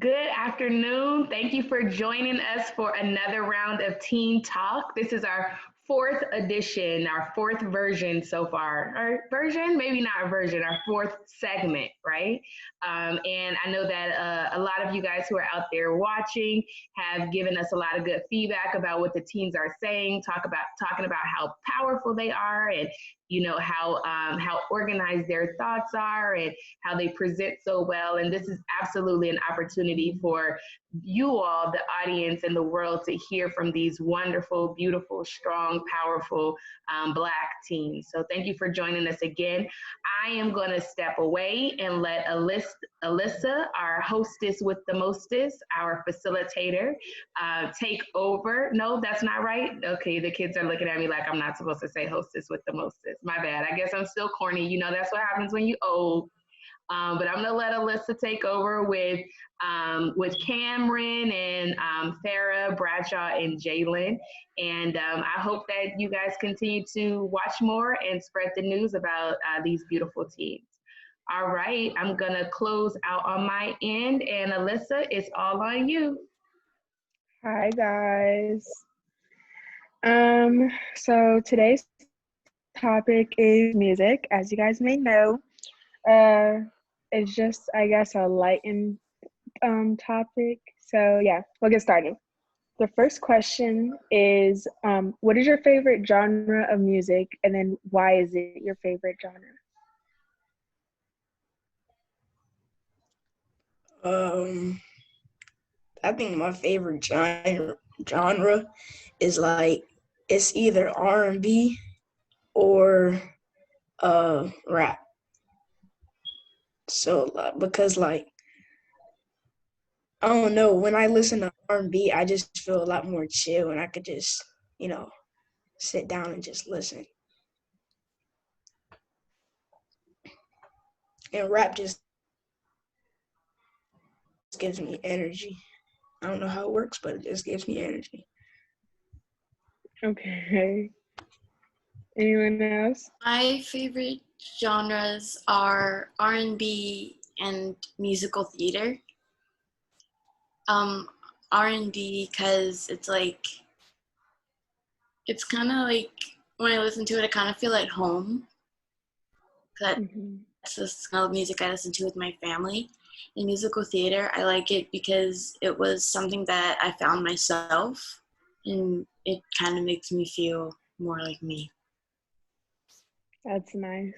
Good afternoon. Thank you for joining us for another round of Teen Talk. This is our fourth edition, our fourth version so far. Our version, maybe not a version, our fourth segment, right? And I know that a lot of you guys who are out there watching have given us a lot of good feedback about what the teens are saying, talking about how powerful they are, and how organized their thoughts are, and how they present so well. And this is absolutely an opportunity for you all, the audience and the world, to hear from these wonderful, beautiful, strong, powerful Black teens. So thank you for joining us again. I am going to step away and let Alyssa, our hostess with the mostest, our facilitator, take over. No, that's not right. Okay, the kids are looking at me like I'm not supposed to say hostess with the mostest. My bad. I guess I'm still corny. You know, that's what happens when you old. But I'm gonna let Alyssa take over with Cameron and Farah, Bradshaw, and Jalen. And I hope that you guys continue to watch more and spread the news about these beautiful teens. All right, I'm gonna close out on my end, and Alyssa, it's all on you. Hi guys. So today's topic is music. As you guys may know, it's just I guess a lightened topic. So yeah, we'll get started. The first question is, what is your favorite genre of music, and then why is it your favorite genre? Um, I think my favorite genre is like it's either R&B or rap. So because like I don't know, when I listen to R&B, I just feel a lot more chill and I could just, sit down and just listen. And rap just gives me energy. I don't know how it works, but it just gives me energy. Okay. Anyone else? My favorite genres are R&B and musical theater. R&B because it's kind of like when I listen to it, I kind of feel at home. That's the kind of music I listen to with my family. In musical theater, I like it because it was something that I found myself, and it kind of makes me feel more like me. That's nice.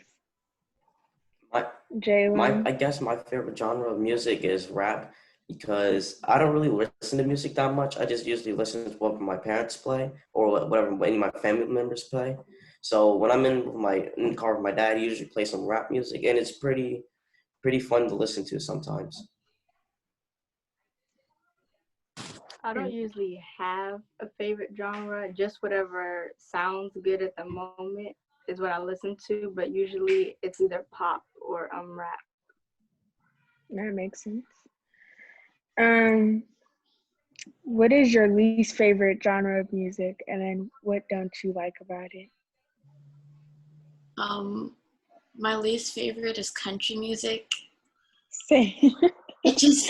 I Jalen? guess my favorite genre of music is rap because I don't really listen to music that much. I just usually listen to what my parents play or whatever any of my family members play. So when I'm in the car with my dad, he usually plays some rap music, and it's pretty fun to listen to sometimes. I don't usually have a favorite genre, just whatever sounds good at the moment is what I listen to, but usually it's either pop or rap. That makes sense. What is your least favorite genre of music, and then what don't you like about it? My least favorite is country music. Same. It just,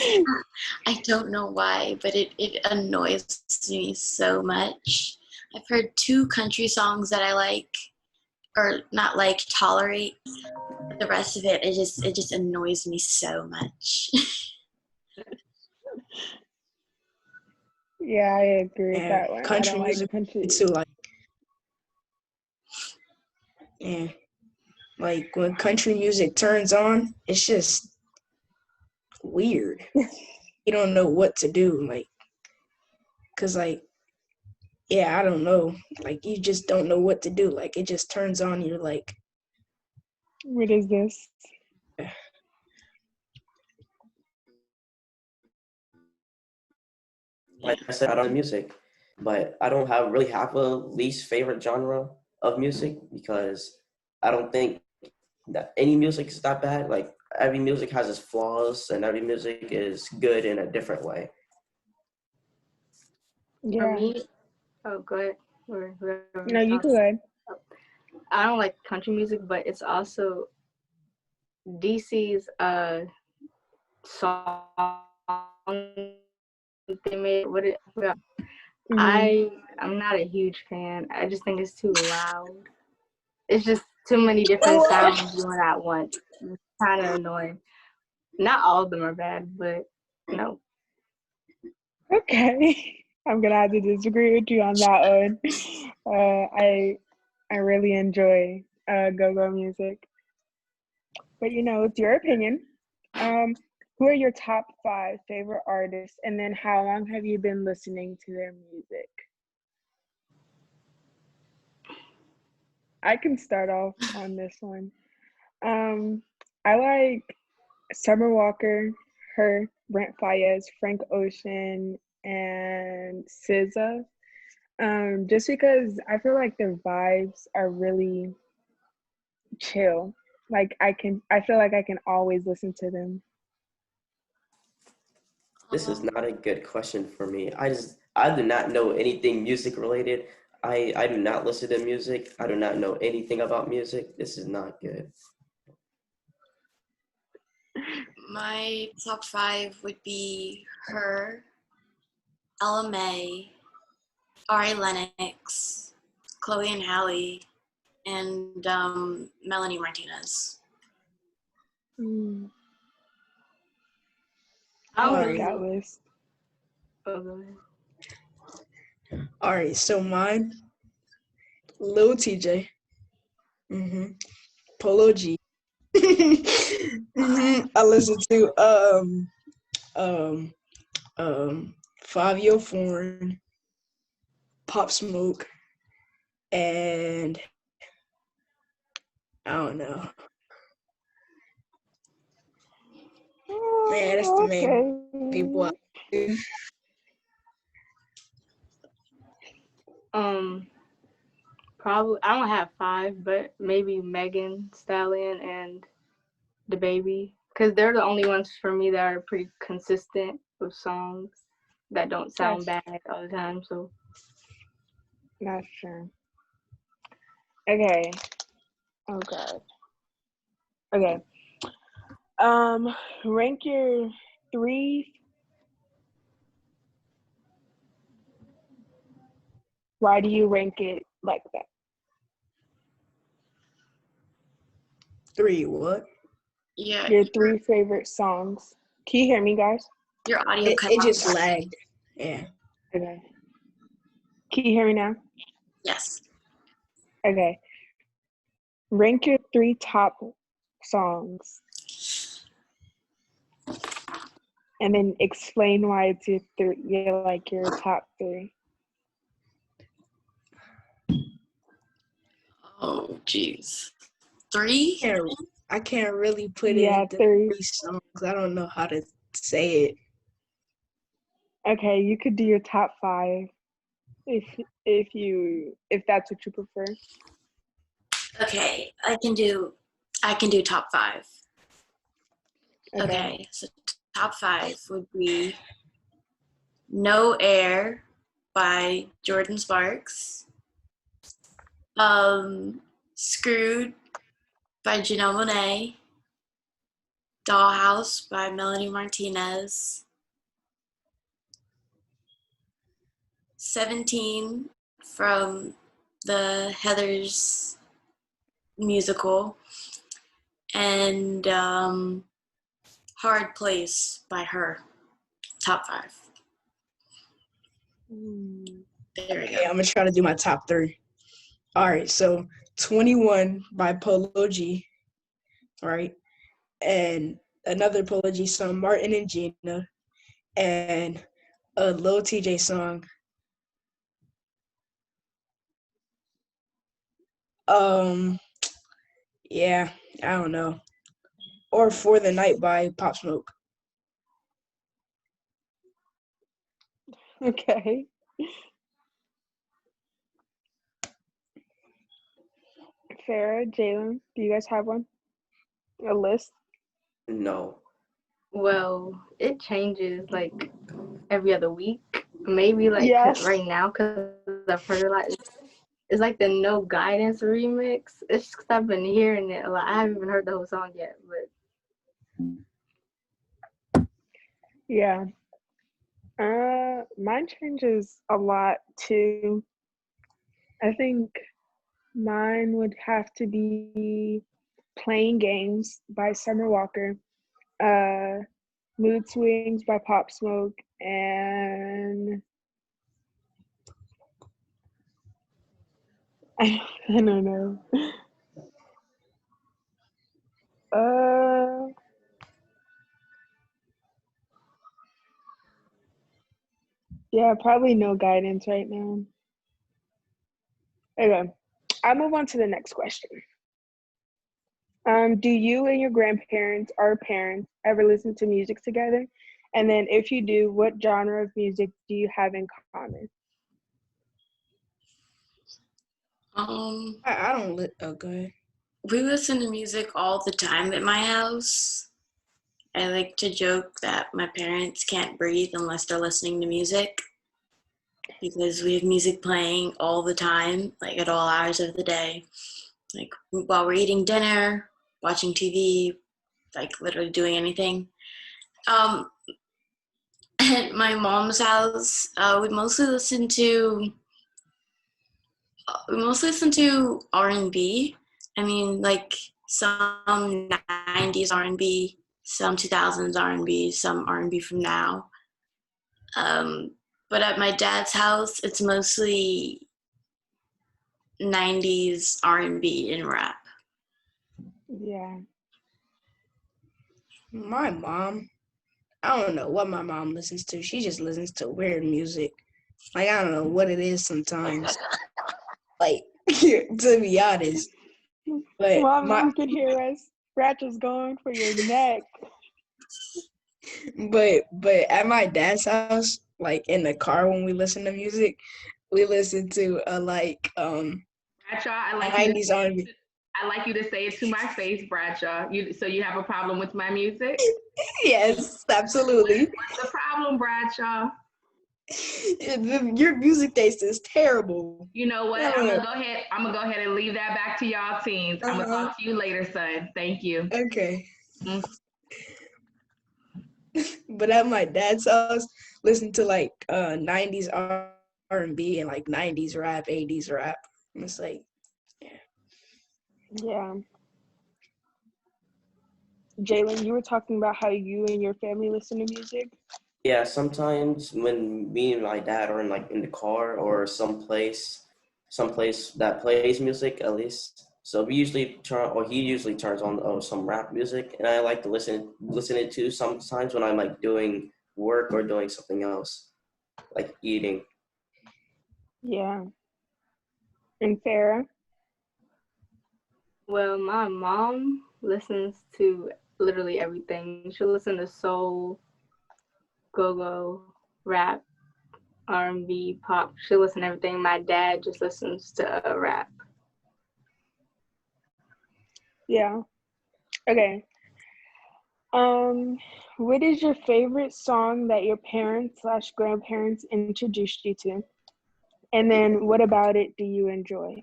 I don't know why, but it annoys me so much. I've heard 2 country songs that I like, or not like, tolerate. The rest of it just annoys me so much. Yeah, I agree with that one. Country music too, like when country music turns on, it's just weird. You don't know what to do, cause I don't know, you just don't know what to do. It just turns on. You're like, what is this? Like I said, I don't music, but I don't really have a least favorite genre of music because I don't think that any music is that bad. Like every music has its flaws, and every music is good in a different way. Yeah. For me, go ahead. No, you go ahead. I don't like country music, but it's also DC's song they made. Mhm. I'm not a huge fan. I just think it's too loud. It's just too many different What? sounds going at once. It's kind of annoying. Not all of them are bad, but no. Okay. I'm gonna have to disagree with you on that one. I really enjoy go-go music, but it's your opinion. Who are your top 5 favorite artists, and then how long have you been listening to their music? I can start off on this one. I like Summer Walker, her, Brent Fayez, Frank Ocean, and SZA. Just because I feel like their vibes are really chill. Like I feel like I can always listen to them. This is not a good question for me. I do not know anything music related. I do not listen to music. I do not know anything about music. This is not good. My top 5 would be her, Ella May, Ari Lennox, Chloe and Halle, and Melanie Martinez. Mm, I I don't like Alright. that really. list. Oh, go ahead. Alright, so mine, Lil TJ. Polo G. I listen to Fabio Foreign, Pop Smoke, and I don't know. Man, that's the main people. Okay. Probably I don't have 5, but maybe Megan Stallion and the baby, because they're the only ones for me that are pretty consistent with songs that don't sound That's bad all the time. So that's true. Okay. Oh God. Okay. Rank your 3. Why do you rank it like that? 3 what? Yeah, Your 3 favorite songs. Can you hear me, guys? your audio cut It off. just lagged. Yeah. Okay. Can you hear me now? Yes. Okay. Rank your 3 top songs and then explain why it's your top 3. Oh, jeez. 3? I can't really put it Yeah, into 3. 3 songs. I don't know how to say it. Okay, you could do your top 5 if that's what you prefer. Okay, I can do top 5. Okay, so top 5 would be No Air by Jordan Sparks, Screwed by Janelle Monáe, Dollhouse by Melanie Martinez, 17 from the Heathers musical, and Hard Place by her. Top 5. There we Okay, go. I'm gonna try to do my top 3. All right, so 21 by Polo G, right? And another Polo G song, Martin and Gina, and a Lil TJ song. Yeah, I don't know. Or For the Night by Pop Smoke. Okay. Farah, Jalen, do you guys have one? A list? No. well, it changes like every other week. Maybe like Yes. right now, because I've heard a lot. It's like the No Guidance remix. It's just 'cause I've been hearing it a lot. I haven't even heard the whole song yet, but Yeah. Mine changes a lot too. I think mine would have to be Playing Games by Summer Walker, uh, Mood Swings by Pop Smoke, and I don't know. Uh, yeah, probably No Guidance right now. Okay, I'll move on to the next question. Do you and your grandparents or parents ever listen to music together? And then if you do, what genre of music do you have in common? Um, I don't oh, go ahead. we listen to music all the time at my house. I like to joke that my parents can't breathe unless they're listening to music because we have music playing all the time, like at all hours of the day. Like while we're eating dinner, watching TV, like literally doing anything. Um, at my mom's house, we mostly listen to R&B. I mean, like some 90s R&B, some 2000s R&B, some R&B from now. Um, but at my dad's house, it's mostly 90s R&B and rap. Yeah. My mom, I don't know what my mom listens to. She just listens to weird music. Like, I don't know what it is sometimes. Like, to be honest. But Mom, you can hear us. Ratchet's going for your neck. but at my dad's house, like in the car when we listen to music, we listen to Bradshaw, I like you to 90s R&B. I like you to say it to my face, Bradshaw. So you have a problem with my music? Yes, absolutely. What's the problem, Bradshaw? Your music taste is terrible. You know what? I don't know. I'm gonna go ahead and leave that back to y'all teens. I'm gonna talk to you later, son. Thank you. Okay. Mm. But at my dad's house, listen to like 90s R&B and like 90s rap, 80s rap. And it's like, Yeah. Jalen, you were talking about how you and your family listen to music. Yeah, sometimes when me and my dad are in the car or someplace that plays music at least. So he usually turns on some rap music, and I like to listen it to sometimes when I'm like doing work or doing something else, like eating. Yeah. And Farah? Well, my mom listens to literally everything. She'll listen to soul, go-go, rap, R&B, pop. She'll listen to everything. My dad just listens to rap. Yeah. Okay. What is your favorite song that your parents/grandparents introduced you to? And then what about it do you enjoy?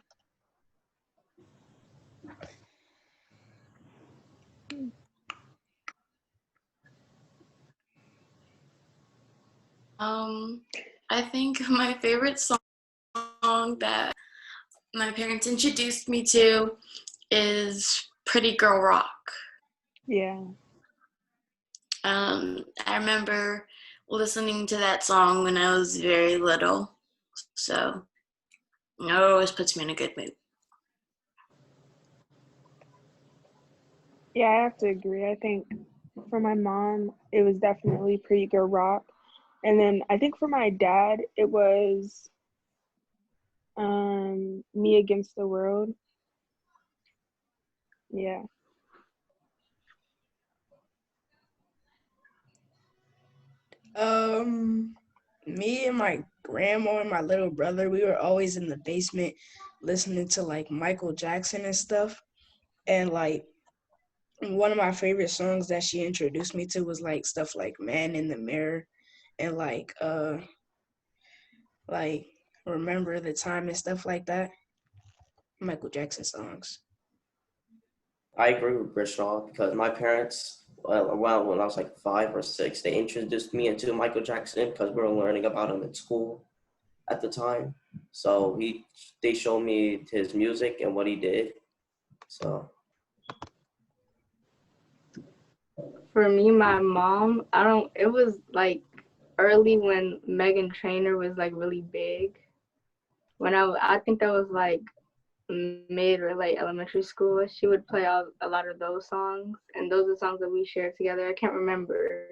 I think my favorite song that my parents introduced me to is Pretty Girl Rock. Yeah. I remember listening to that song when I was very little, so it always puts me in a good mood. Yeah, I have to agree. I think for my mom, it was definitely Pretty Girl Rock. And then I think for my dad, it was Me Against the World. Yeah. Me and my grandma and my little brother, we were always in the basement listening to like Michael Jackson and stuff. And like one of my favorite songs that she introduced me to was like stuff like Man in the Mirror and like Remember the Time and stuff like that. Michael Jackson songs. I agree with Brishaw because my parents around when I was like 5 or 6. They introduced me into Michael Jackson because we were learning about him in school at the time. So they showed me his music and what he did. So For me, my mom, it was like early when Megan Trainor was like really big. When I think that was like mid or late elementary school, she would play a lot of those songs, and those are songs that we shared together. I can't remember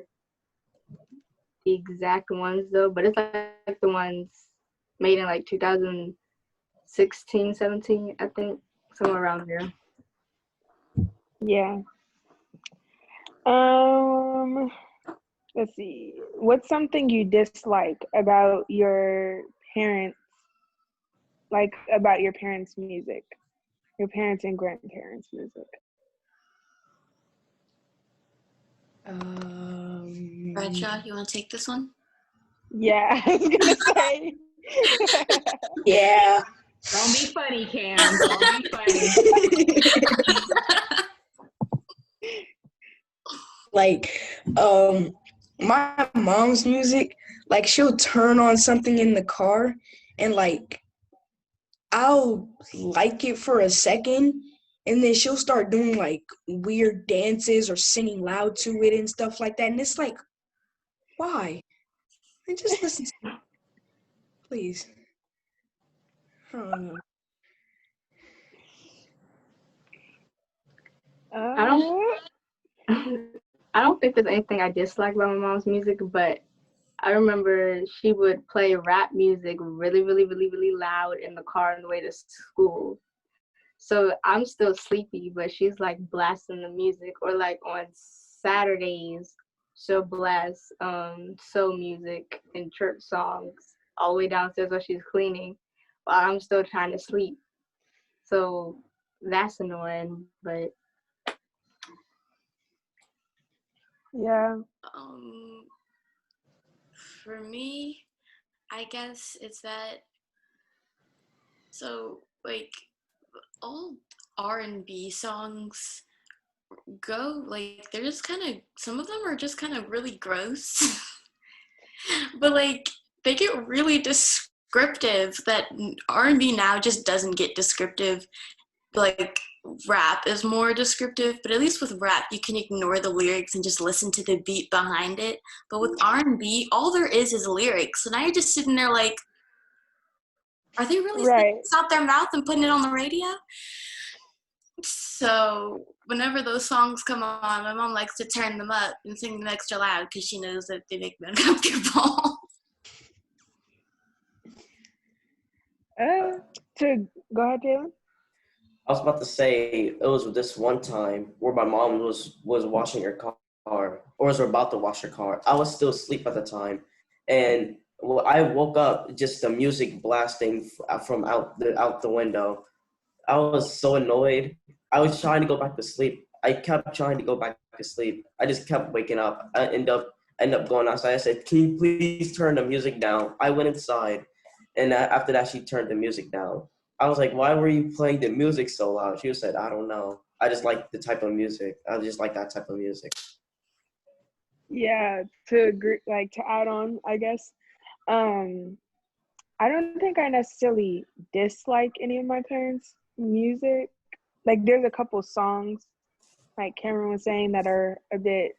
the exact ones though, but it's like the ones made in like 2016, 17, I think, somewhere around there. Yeah. Let's see. What's something you dislike about your parents, like about your parents' music, your parents and grandparents' music? Bradshaw, you want to take this one? Yeah, I was gonna say. Yeah. Don't be funny, Cam. Don't be funny. Like, my mom's music, like she'll turn on something in the car and like I'll like it for a second and then she'll start doing like weird dances or singing loud to it and stuff like that. And it's like, why? And just listen to it, please. I don't know. I don't think there's anything I dislike about my mom's music, but I remember she would play rap music really, really, really, really loud in the car on the way to school. So I'm still sleepy, but she's like blasting the music. Or like on Saturdays, she'll blast soul music and church songs all the way downstairs while she's cleaning, while I'm still trying to sleep. So that's annoying, but Yeah. For me, I guess it's that. So like all R&B songs go like they're just kind of, some of them are just kind of really gross. But like they get really descriptive. That R&B now just doesn't get descriptive. Like rap is more descriptive, but at least with rap you can ignore the lyrics and just listen to the beat behind it. But with R&B, all there is lyrics. So now you're just sitting there like, are they really saying this out their mouth and putting it on the radio? So whenever those songs come on, my mom likes to turn them up and sing them extra loud because she knows that they make me uncomfortable. Go ahead, Taylor. I was about to say, it was this one time where my mom was washing her car, or was about to wash her car. I was still asleep at the time, and I woke up just the music blasting from out the window. I was so annoyed. I was trying to go back to sleep. I kept trying to go back to sleep. I just kept waking up. I end up going outside. I said, "Can you please turn the music down?" I went inside, and after that, she turned the music down. I was like, "Why were you playing the music so loud?" She said, "I don't know. I just like the type of music. I just like that type of music." Yeah, to agree, like to add on, I guess. I don't think I necessarily dislike any of my parents' music. Like there's a couple songs, like Cameron was saying, that are a bit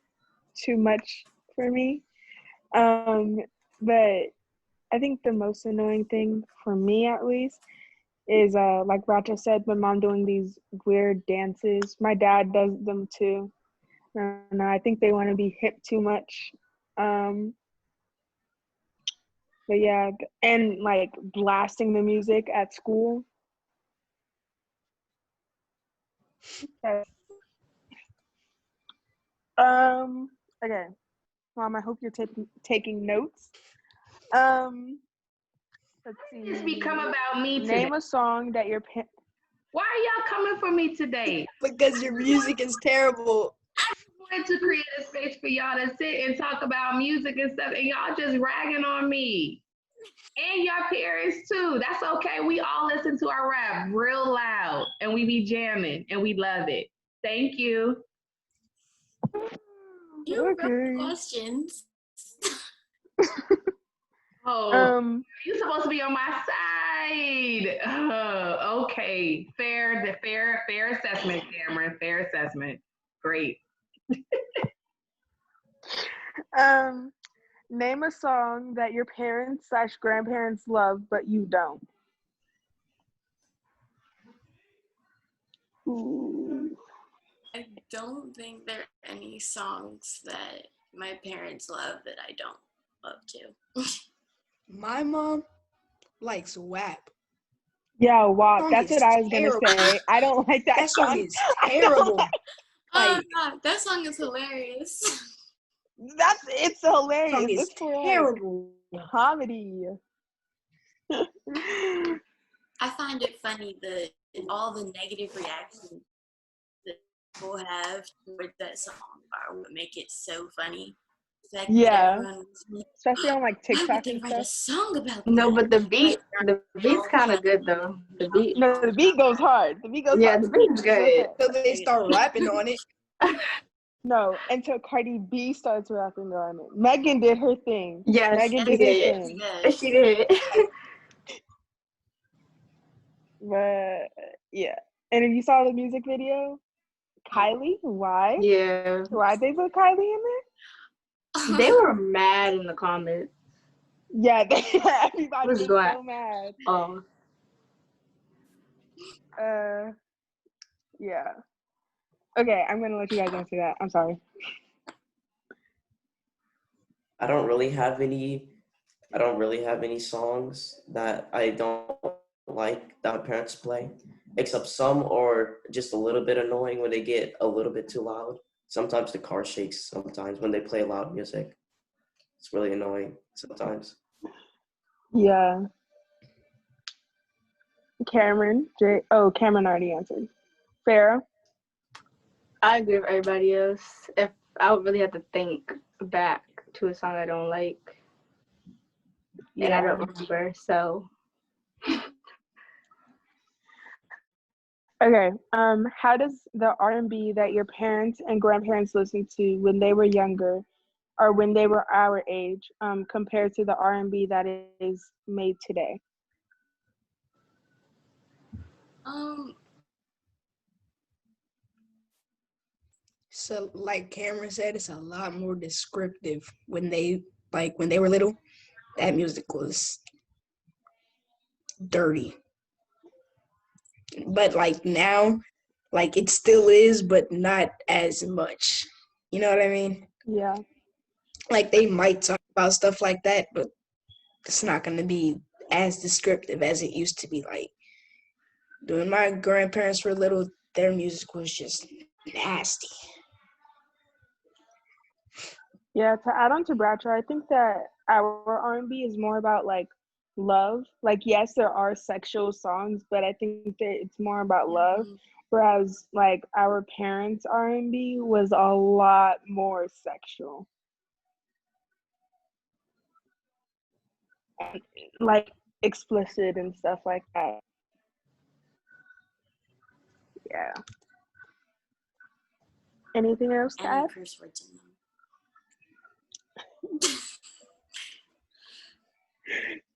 too much for me. But I think the most annoying thing for me, at least, is like Racha said, my mom doing these weird dances. My dad does them too. And I think they want to be hip too much. But yeah, and like blasting the music at school. Okay, Mom, I hope you're taking notes. Let's see. It's become about me today. Name a song that your Why are y'all coming for me today? Because your music is terrible. I wanted to create a space for y'all to sit and talk about music and stuff, and y'all just ragging on me. And your parents too. That's okay. We all listen to our rap real loud, and we be jamming, and we love it. Thank you. You wrote Okay. questions. Oh, you're supposed to be on my side. Okay, fair assessment, Cameron. Fair assessment. Great. Name a song that your parents/grandparents love, but you don't. Ooh. I don't think there are any songs that my parents love that I don't love too. My mom likes WAP. Yeah, WAP. Song That's is what I was gonna terrible. say. I don't like that, That song song. is I don't terrible. like- Oh Like, God, that song is hilarious. it's that hilarious. song is It's for like terrible. comedy. I find it funny that all the negative reactions that people have towards that song are what make it so funny. The fact that Yeah. everyone was like, Especially on like why would TikTok they and write a stuff. song about that? No, but the Like, beat's kind of good though. The beat, No, the beat goes hard. The beat goes yeah, hard. the beat's Real good. quick. So they start rapping on it. No, until Cardi B starts rapping on it. Megan did her thing. Yes, Megan she did her did. thing. yes. She did. But yeah. And if you saw the music video, Kylie, why? Yeah, Why they put Kylie in there? they were mad in the comments. Yeah, everybody What's was going so mad. Oh, Yeah. Okay, I'm gonna let you guys answer that. I'm sorry. I don't really have any songs that I don't like that my parents play, except some are just a little bit annoying when they get a little bit too loud. Sometimes the car shakes sometimes when they play loud music. It's really annoying sometimes. Yeah. Cameron already answered. Farrah. I agree with everybody else. If I would really have to think back to a song I don't like, and I don't remember, so Okay. How does the R&B that your parents and grandparents listened to when they were younger or when they were our age, compare to the R&B that is made today? So like Cameron said, it's a lot more descriptive. When they were little, that music was dirty. But like now, like it still is, but not as much. You know what I mean? Yeah. Like they might talk about stuff like that, but it's not gonna be as descriptive as it used to be. Like when my grandparents were little, their music was just nasty. Yeah, to add on to Bradshaw, I think that our R&B is more about like love. Like yes, there are sexual songs, but I think that it's more about love. Whereas like our parents' R&B was a lot more sexual. Like explicit and stuff like that. Yeah. Anything else to add? Any curse words in them.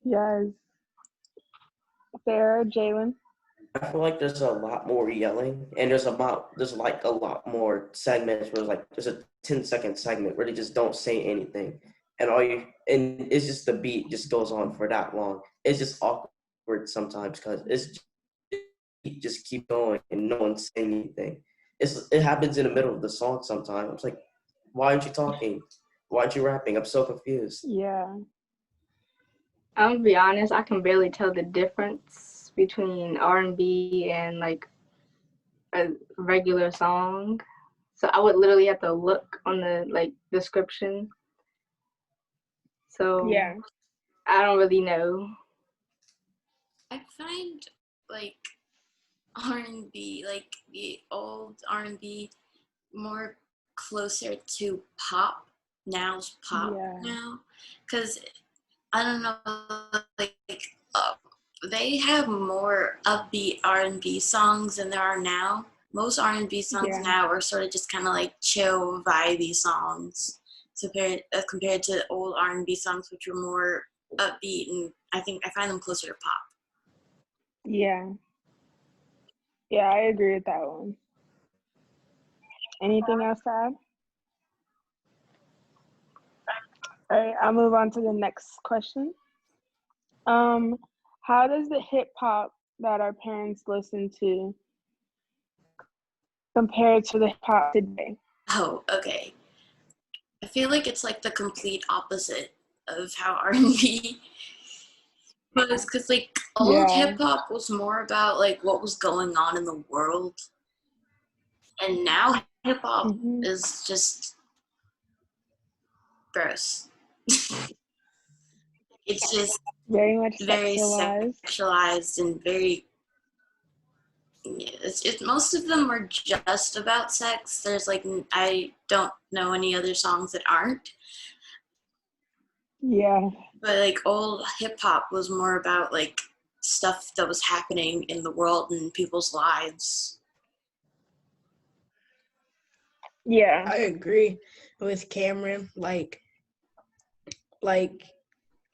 Yes. Sarah, Jalen. I feel like there's a lot more yelling, and there's like a lot more segments where there's a 10-second segment where they just don't say anything, and it's just the beat just goes on for that long. It's just awkward sometimes because it just keep going and no one's saying anything. It happens in the middle of the song sometimes. I'm like, why aren't you talking? Why aren't you rapping? I'm so confused. Yeah. I'm gonna be honest, I can barely tell the difference between R&B and like a regular song. So I would literally have to look on the like description. So Yeah. I don't really know. I find like R&B, like the old R&B, more closer to pop. Now's pop now, because I don't know, like they have more upbeat R&B songs than there are now. most R&B songs now are sort of just kind of like chill, vibey songs compared to old R&B songs, which were more upbeat, and I find them closer to pop. Yeah. Yeah, I agree with that one. Anything else to add? All right, I'll move on to the next question. How does the hip hop that our parents listen to compare to the hip hop today? Oh, okay. I feel like it's like the complete opposite of how R&B was, because like old hip hop was more about like what was going on in the world, and now hip hop is just gross. It's just very much very sexualized. sexualized and very. Most of them are just about sex. There's like I don't know any other songs that aren't. Yeah. But like old hip hop was more about like stuff that was happening in the world and people's lives. Yeah. I agree with Cameron. Like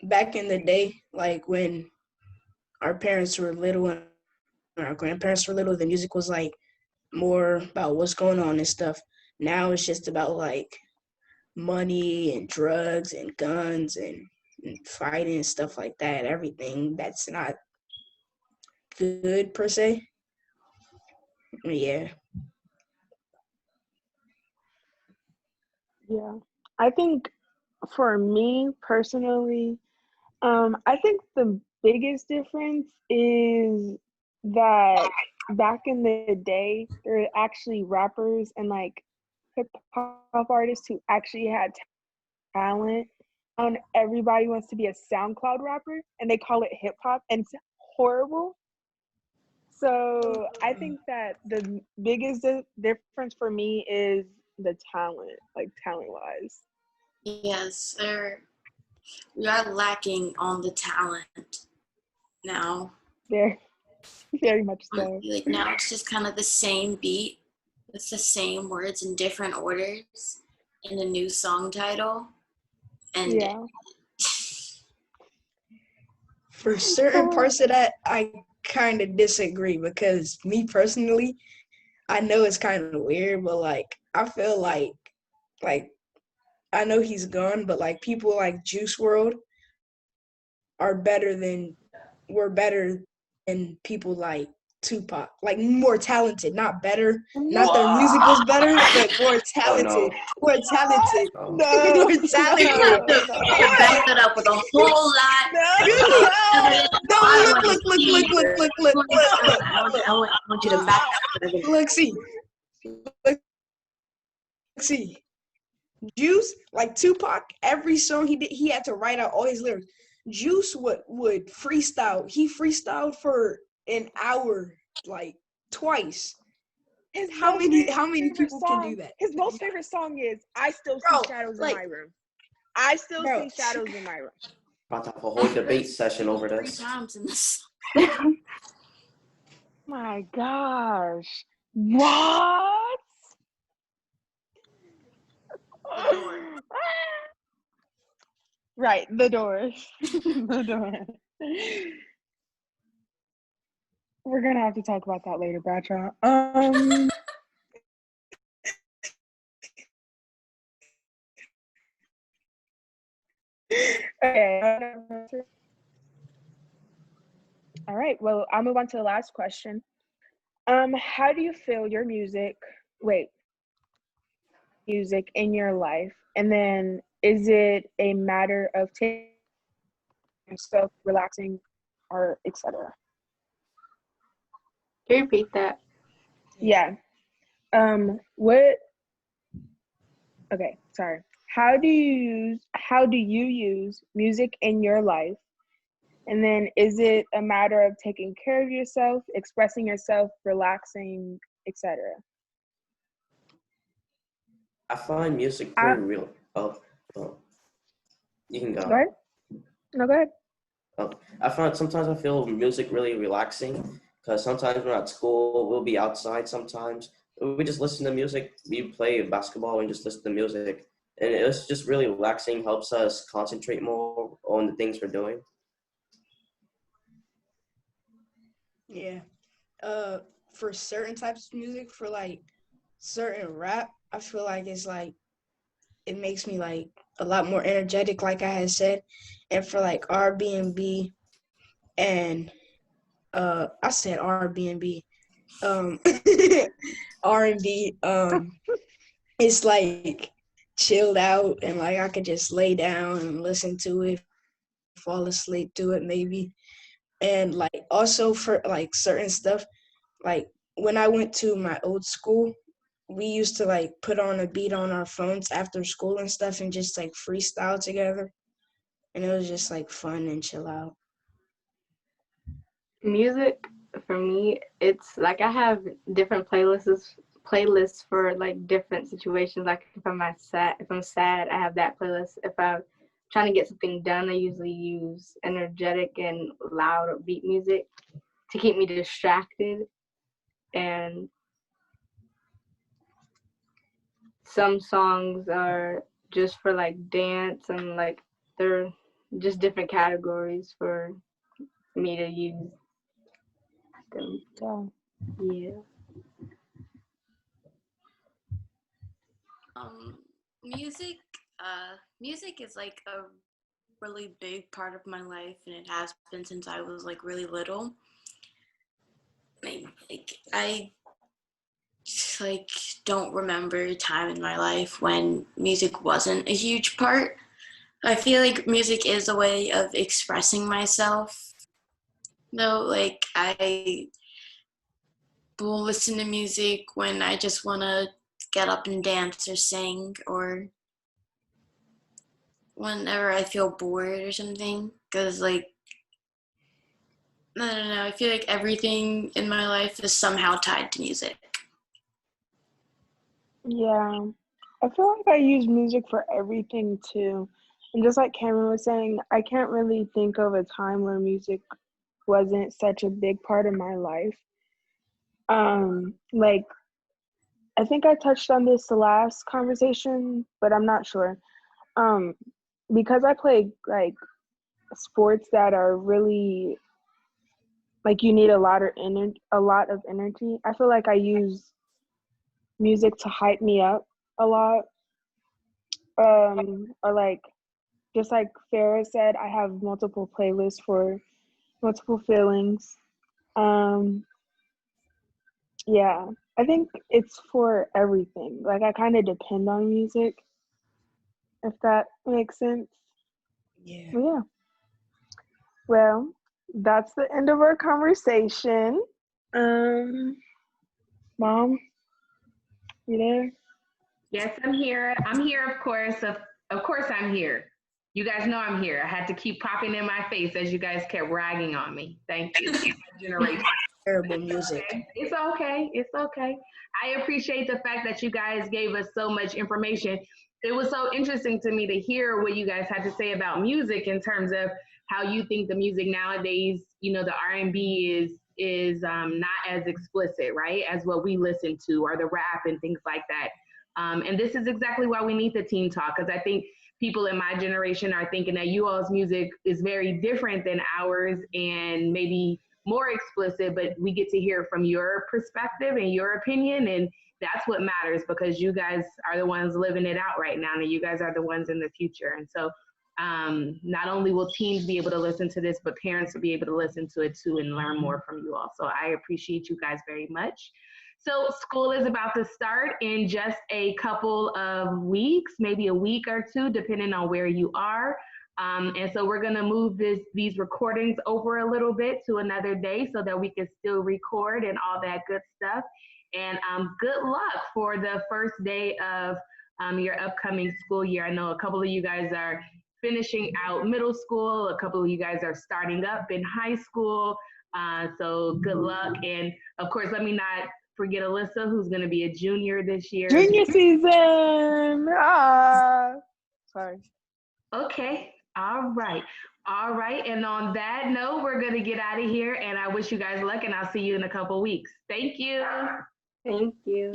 back in the day, like when our parents were little and our grandparents were little, the music was like more about what's going on and stuff. Now it's just about like money and drugs and guns and fighting and stuff like that. Everything that's not good per se. Yeah. Yeah. I think for me personally, I think the biggest difference is that back in the day, there were actually rappers and like hip hop artists who actually had talent. And everybody wants to be a SoundCloud rapper and they call it hip hop, and it's horrible. So I think that the biggest difference for me is the talent, like talent wise. Yes, we are lacking on the talent now. Very much so. Like now it's just kind of the same beat with the same words in different orders in a new song title. And for certain parts of that, I kind of disagree, because me personally, I know it's kind of weird, but like I feel like I know he's gone, but like people like Juice WRLD were better than people like Tupac, like more talented, not better, not their music was better, but more talented, more talented, more talented. Back that up with a whole lot. Look. I want you to back up. Look, see. Juice, like Tupac, every song he did, he had to write out all his lyrics. Juice would freestyle. He freestyled for an hour, like twice. How many people can do that? His most favorite song is "I Still See Shadows in My Room." I still see shadows in my room. About to have a whole debate session over this. 3 times in this. My gosh! What? Right, the Doors. The Doors. We're gonna have to talk about that later, Bradshaw. Okay. All right. Well, I'll move on to the last question. How do you feel your music in your life? And then is it a matter of taking yourself, relaxing, or etc.? Can you repeat that? Yeah. Okay, sorry. How do you use music in your life? And then is it a matter of taking care of yourself, expressing yourself, relaxing, etc.? I find music very real. You can go. Go ahead. No, go ahead. I find sometimes I feel music really relaxing because sometimes we're at school, we'll be outside sometimes. We just listen to music. We play basketball and just listen to music. And it's just really relaxing, helps us concentrate more on the things we're doing. Yeah. For certain types of music, for like certain rap, I feel like it's like it makes me like a lot more energetic, like I had said. And for like R&B and I said R&B, R&B, it's like chilled out and like I could just lay down and listen to it, fall asleep to it maybe. And like also for like certain stuff, like when I went to my old school, we used to like put on a beat on our phones after school and stuff and just like freestyle together. And it was just like fun and chill out. Music for me, it's like I have different playlists for like different situations. Like if I'm sad, I have that playlist. If I'm trying to get something done, I usually use energetic and loud beat music to keep me distracted. And some songs are just for like dance, and like they're just different categories for me to use them. Yeah. Music, music is like a really big part of my life, and it has been since I was like really little. Like I like don't remember a time in my life when music wasn't a huge part. I feel like music is a way of expressing myself. Though, like I will listen to music when I just want to get up and dance or sing, or whenever I feel bored or something. Because, like, I don't know, I feel like everything in my life is somehow tied to music. Yeah. I feel like I use music for everything too. And just like Cameron was saying, I can't really think of a time where music wasn't such a big part of my life. Like I think I touched on this the last conversation, but I'm not sure. Because I play like sports that are really like you need a lot of energy. I feel like I use music to hype me up a lot. Or like just like Farrah said, I have multiple playlists for multiple feelings. Yeah, I think it's for everything. Like I kind of depend on music, if that makes sense. Yeah. But yeah. Well, that's the end of our conversation. Mom, you there? Yes, I'm here. I'm here, of course. Of course, I'm here. You guys know I'm here. I had to keep popping in my face as you guys kept ragging on me. Thank you. Generation. Terrible music. Okay. It's okay. It's okay. I appreciate the fact that you guys gave us so much information. It was so interesting to me to hear what you guys had to say about music in terms of how you think the music nowadays, you know, the R&B is not as explicit, right, as what we listen to, or the rap and things like that. And this is exactly why we need the Teen Talk, because I think people in my generation are thinking that you all's music is very different than ours and maybe more explicit, but we get to hear from your perspective and your opinion. And that's what matters, because you guys are the ones living it out right now, and you guys are the ones in the future. And so not only will teens be able to listen to this, but parents will be able to listen to it too and learn more from you all. So I appreciate you guys very much. So school is about to start in just a couple of weeks, maybe a week or two, depending on where you are. And so we're gonna move these recordings over a little bit to another day so that we can still record and all that good stuff. And good luck for the first day of your upcoming school year. I know a couple of you guys are finishing out middle school, a couple of you guys are starting up in high school. So good luck. And of course, let me not forget Alyssa, who's going to be a junior this year. Junior season. Ah, sorry. Okay. All right. All right. And on that note, we're going to get out of here. And I wish you guys luck, and I'll see you in a couple weeks. Thank you. Thank you.